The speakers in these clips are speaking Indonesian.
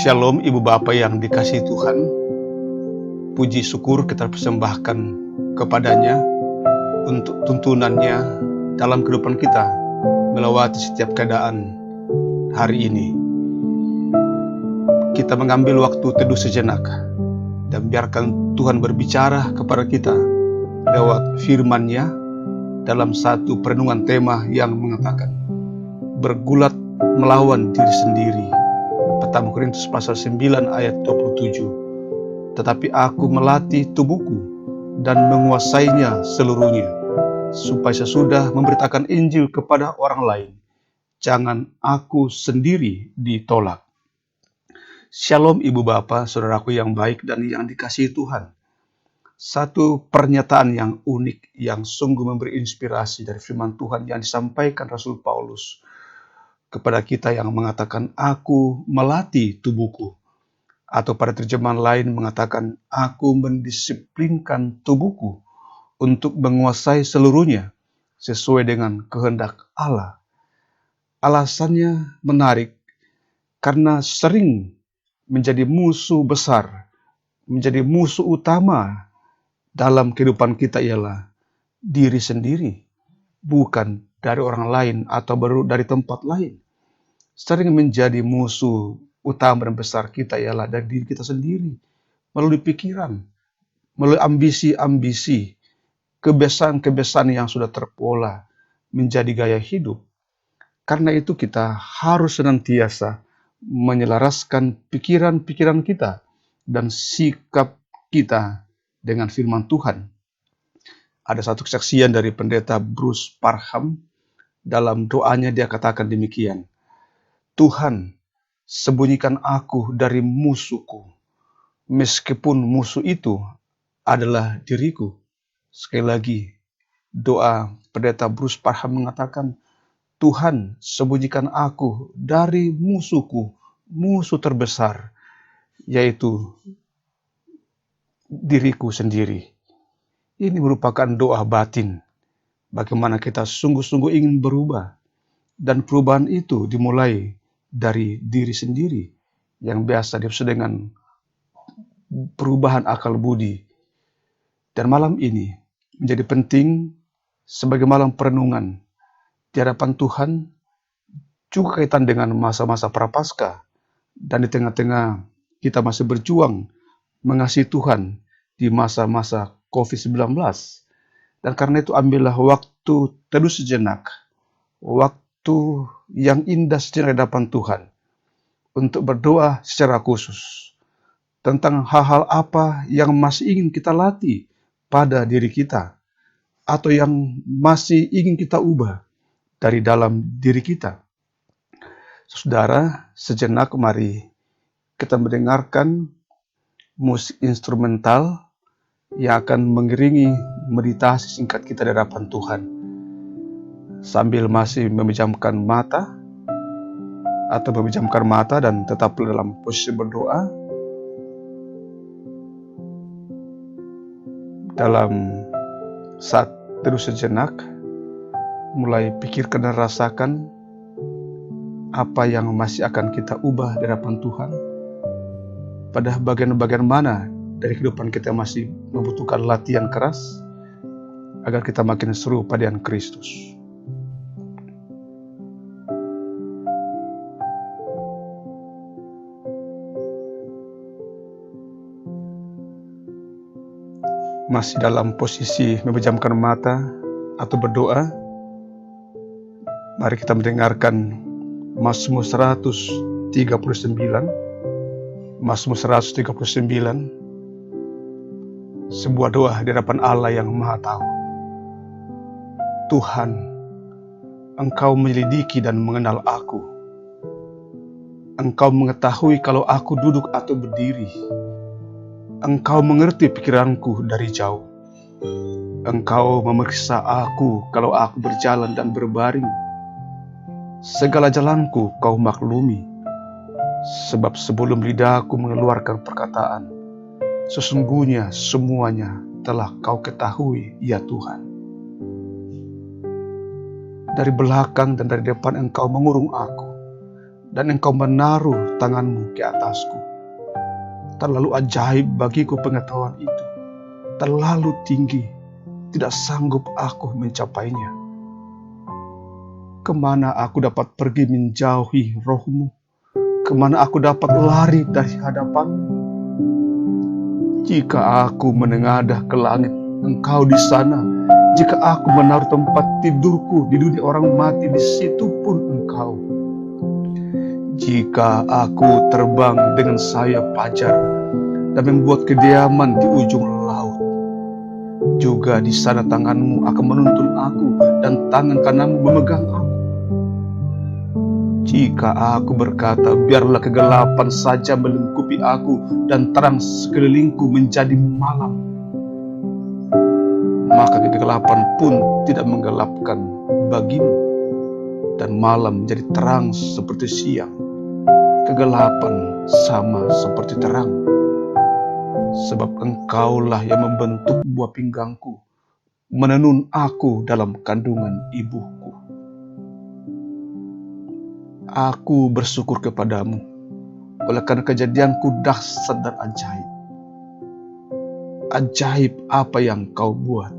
Shalom Ibu Bapak yang dikasihi Tuhan. Puji syukur kita persembahkan kepadanya untuk tuntunannya dalam kehidupan kita melewati setiap keadaan hari ini. Kita mengambil waktu teduh sejenak dan biarkan Tuhan berbicara kepada kita lewat firman-Nya dalam satu perenungan tema yang mengatakan bergulat melawan diri sendiri. Pertama Korintus pasal 9 ayat 27. Tetapi aku melatih tubuhku dan menguasainya seluruhnya, supaya sesudah memberitakan Injil kepada orang lain, jangan aku sendiri ditolak. Shalom Ibu Bapak, saudaraku yang baik dan yang dikasihi Tuhan. Satu pernyataan yang unik, yang sungguh memberi inspirasi dari firman Tuhan yang disampaikan Rasul Paulus kepada kita yang mengatakan, aku melatih tubuhku. Atau pada terjemahan lain mengatakan, aku mendisiplinkan tubuhku untuk menguasai seluruhnya sesuai dengan kehendak Allah. Alasannya menarik, karena sering menjadi musuh besar, menjadi musuh utama dalam kehidupan kita ialah diri sendiri, bukan dari orang lain atau baru dari tempat lain. Sering menjadi musuh utama dan besar kita ialah dari diri kita sendiri, melalui pikiran, melalui ambisi-ambisi, kebiasaan-kebiasaan yang sudah terpola menjadi gaya hidup. Karena itu kita harus senantiasa menyelaraskan pikiran-pikiran kita dan sikap kita dengan firman Tuhan. Ada satu kesaksian dari pendeta Bruce Parham. Dalam doanya dia katakan demikian, Tuhan, sembunyikan aku dari musuhku, meskipun musuh itu adalah diriku. Sekali lagi, doa pendeta Bruce Parham mengatakan, Tuhan, sembunyikan aku dari musuhku, musuh terbesar, yaitu diriku sendiri. Ini merupakan doa batin, bagaimana kita sungguh-sungguh ingin berubah, dan perubahan itu dimulai dari diri sendiri, yang biasa disebut dengan perubahan akal budi. Dan malam ini menjadi penting sebagai malam perenungan di hadapan Tuhan, juga kaitan dengan masa-masa prapaskah, dan di tengah-tengah kita masih berjuang mengasihi Tuhan di masa-masa COVID-19. Dan karena itu ambillah waktu teduh sejenak, waktu yang indah sejenak di hadapan Tuhan, untuk berdoa secara khusus tentang hal-hal apa yang masih ingin kita latih pada diri kita, atau yang masih ingin kita ubah dari dalam diri kita. Saudara, sejenak mari kita mendengarkan musik instrumental yang akan mengiringi meditasi singkat kita di hadapan Tuhan. Sambil masih memejamkan mata dan tetap dalam posisi berdoa, dalam saat teduh sejenak, mulai pikirkan dan rasakan apa yang masih akan kita ubah di hadapan Tuhan. Pada bagian-bagian mana dari kehidupan kita masih membutuhkan latihan keras agar kita makin serupa dengan Kristus. Masih dalam posisi memejamkan mata atau berdoa, mari kita mendengarkan Mazmur 139. Mazmur 139, sebuah doa di hadapan Allah yang Maha Tahu. Tuhan, Engkau menyelidiki dan mengenal aku. Engkau mengetahui kalau aku duduk atau berdiri. Engkau mengerti pikiranku dari jauh. Engkau memeriksa aku kalau aku berjalan dan berbaring. Segala jalanku Kau maklumi. Sebab sebelum lidahku mengeluarkan perkataan, sesungguhnya semuanya telah Kau ketahui, ya Tuhan. Dari belakang dan dari depan Engkau mengurung aku. dan Engkau menaruh tanganmu ke atasku. Terlalu ajaib bagiku pengetahuan itu, terlalu tinggi, tidak sanggup aku mencapainya. Kemana aku dapat pergi menjauhi roh-Mu? Kemana aku dapat lari dari hadapan-Mu? Jika aku menengadah ke langit, Engkau di sana. Jika aku menaruh tempat tidurku di dunia orang mati, di situ pun Engkau. Jika aku terbang dengan sayap fajar dan membuat kediaman di ujung laut, juga di sana tangan-Mu akan menuntun aku dan tangan kanan-Mu memegang aku. Jika aku berkata, biarlah kegelapan saja melingkupi aku dan terang sekelilingku menjadi malam, maka kegelapan pun tidak menggelapkan bagimu, dan malam menjadi terang seperti siang, kegelapan sama seperti terang. Sebab Engkaulah yang membentuk buah pinggangku, menenun aku dalam kandungan ibuku. Aku bersyukur kepadamu oleh karena kejadianku dahsyat dan ajaib. Ajaib apa yang Kau buat,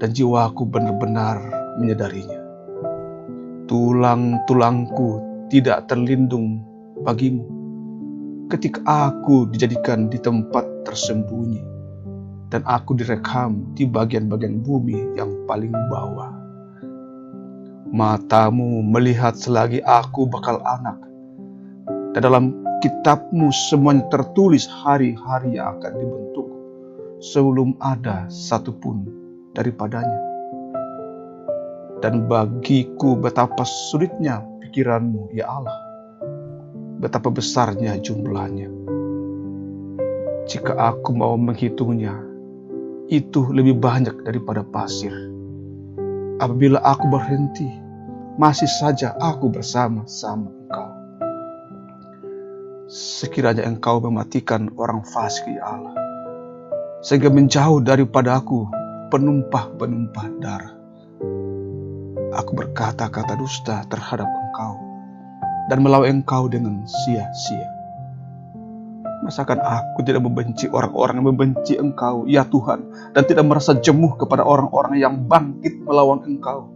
dan jiwaku benar-benar menyadarinya. Tulang-tulangku tidak terlindung bagimu ketika aku dijadikan di tempat tersembunyi dan aku direkam di bagian-bagian bumi yang paling bawah. Matamu melihat selagi aku bakal anak, dan dalam kitab-Mu semuanya tertulis hari-hari yang akan dibentuk sebelum ada satupun daripadanya. Dan bagiku betapa sulitnya pikiran-Mu, ya Allah, betapa besarnya jumlahnya. Jika aku mau menghitungnya, itu lebih banyak daripada pasir. Apabila aku berhenti, masih saja aku bersama-sama Engkau. Sekiranya Engkau mematikan orang fasik, ya Allah, sehingga menjauh daripada aku penumpah-penumpah darah. Aku berkata-kata dusta terhadap Engkau dan melawan Engkau dengan sia-sia. Masakan aku tidak membenci orang-orang yang membenci Engkau, ya Tuhan, dan tidak merasa jemuh kepada orang-orang yang bangkit melawan Engkau.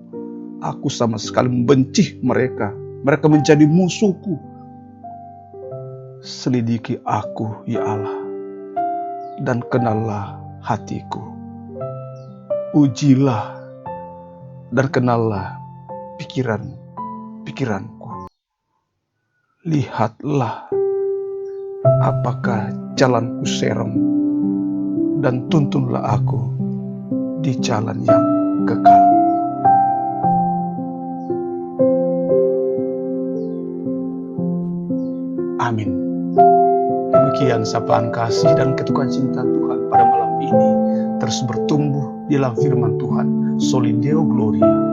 Aku sama sekali membenci mereka. Mereka menjadi musuhku. Selidiki aku, ya Allah, dan kenallah hatiku. Ujilah dan kenallah pikiranku. Lihatlah apakah jalanku serong, dan tuntunlah aku di jalan yang kekal. Amin. Demikian sapaan kasih dan ketukan cinta Tuhan pada malam ini terus bertumbuh di dalam firman Tuhan. Soli Deo Gloria.